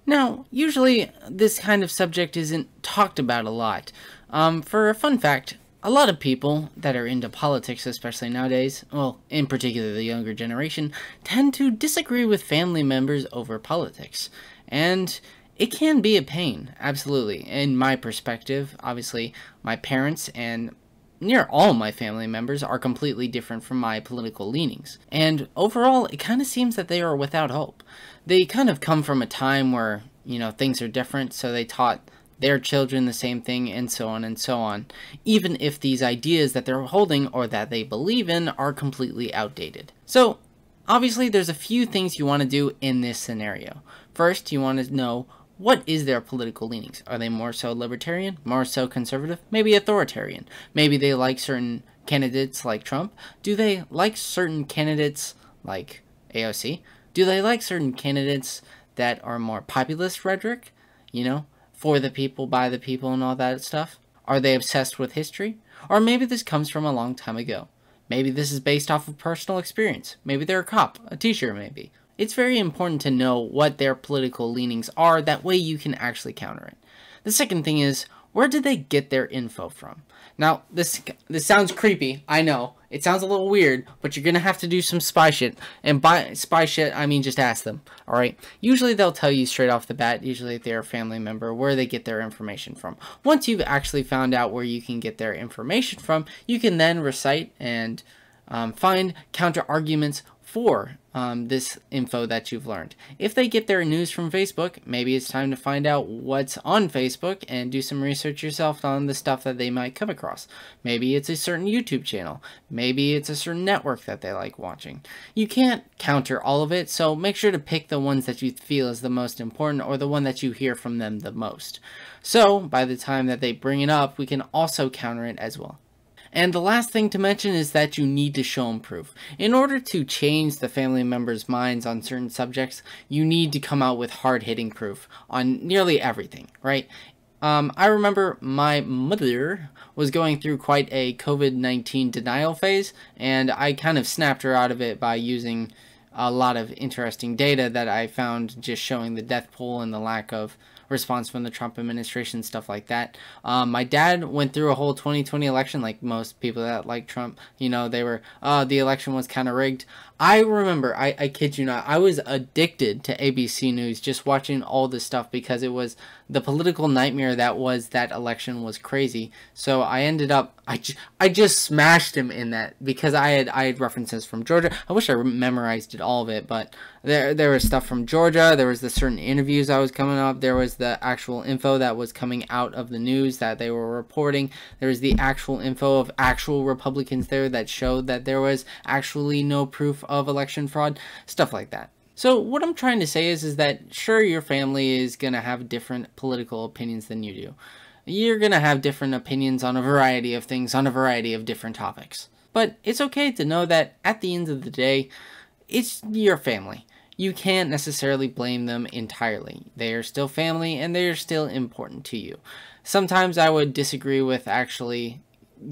Now, usually this kind of subject isn't talked about a lot. For a fun fact, a lot of people that are into politics, especially nowadays, well, in particular the younger generation, tend to disagree with family members over politics. And it can be a pain, absolutely. In my perspective, obviously, my parents and near all my family members are completely different from my political leanings. And overall, it kind of seems that they are without hope. They kind of come from a time where, things are different, so they taught their children the same thing, and so on and so on, even if these ideas that they're holding or that they believe in are completely outdated. So, obviously, there's a few things you want to do in this scenario. First, you want to know, what is their political leanings? Are they more so libertarian, more so conservative, maybe authoritarian? Maybe they like certain candidates like Trump. Do they like certain candidates like AOC? Do they like certain candidates that are more populist rhetoric? For the people, by the people, and all that stuff? Are they obsessed with history? Or maybe this comes from a long time ago. Maybe this is based off of personal experience. Maybe they're a cop, a teacher maybe. It's very important to know what their political leanings are, that way you can actually counter it. The second thing is, where did they get their info from? Now, this sounds creepy, I know. It sounds a little weird, but you're going to have to do some spy shit. And by spy shit, I mean just ask them, alright? Usually they'll tell you straight off the bat, usually if they're a family member, where they get their information from. Once you've actually found out where you can get their information from, you can then recite and find counter arguments for this info that you've learned. If they get their news from Facebook, maybe it's time to find out what's on Facebook and do some research yourself on the stuff that they might come across. Maybe it's a certain YouTube channel. Maybe it's a certain network that they like watching. You can't counter all of it, so make sure to pick the ones that you feel is the most important, or the one that you hear from them the most. So, by the time that they bring it up, we can also counter it as well. And the last thing to mention is that you need to show them proof. In order to change the family members' minds on certain subjects, you need to come out with hard-hitting proof on nearly everything, right? I remember my mother was going through quite a COVID-19 denial phase, and I kind of snapped her out of it by using a lot of interesting data that I found, just showing the death toll and the lack of response from the Trump administration, stuff like that. My dad went through a whole 2020 election, like most people that like Trump. They were, the election was kind of rigged. I remember, I kid you not, I was addicted to ABC News, just watching all this stuff, because it was the political nightmare that was that election was crazy. So I ended up, I just smashed him in that, because I had references from Georgia. I wish I memorized all of it, but there was stuff from Georgia. There was the certain interviews that was coming up. There was the actual info that was coming out of the news that they were reporting. There was the actual info of actual Republicans there that showed that there was actually no proof of election fraud, stuff like that. So what I'm trying to say is that sure, your family is going to have different political opinions than you do. You're going to have different opinions on a variety of things, on a variety of different topics. But it's okay to know that at the end of the day, it's your family. You can't necessarily blame them entirely. They are still family, and they are still important to you. Sometimes I would disagree with actually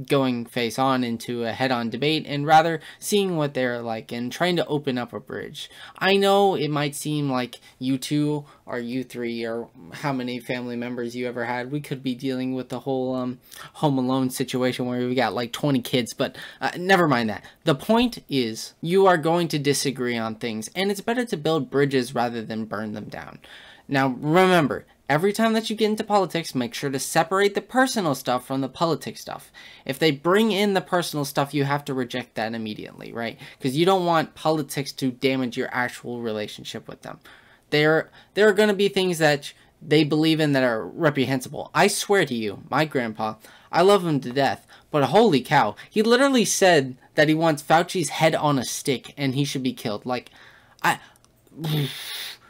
going face on into a head-on debate, and rather seeing what they're like and trying to open up a bridge. I know it might seem like you two or you three or how many family members you ever had, we could be dealing with the whole Home Alone situation where we got like 20 kids, but never mind that. The point is, you are going to disagree on things, and it's better to build bridges rather than burn them down. Now remember, every time that you get into politics, make sure to separate the personal stuff from the politics stuff. If they bring in the personal stuff, you have to reject that immediately, right? Because you don't want politics to damage your actual relationship with them. There are going to be things that they believe in that are reprehensible. I swear to you, my grandpa, I love him to death, but holy cow, he literally said that he wants Fauci's head on a stick and he should be killed.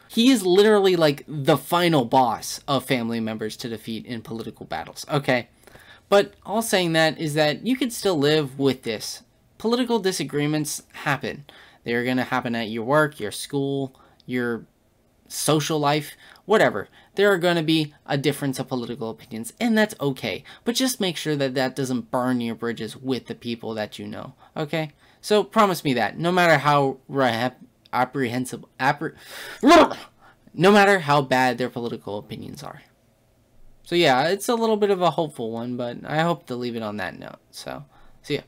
He is literally like the final boss of family members to defeat in political battles, okay? But all saying that is that you could still live with this. Political disagreements happen. They're going to happen at your work, your school, your social life, whatever. There are going to be a difference of political opinions, and that's okay. But just make sure that that doesn't burn your bridges with the people that you know, okay? So promise me that, no matter how apprehensible, no matter how bad their political opinions are. So yeah, it's a little bit of a hopeful one, but I hope to leave it on that note. So, see ya.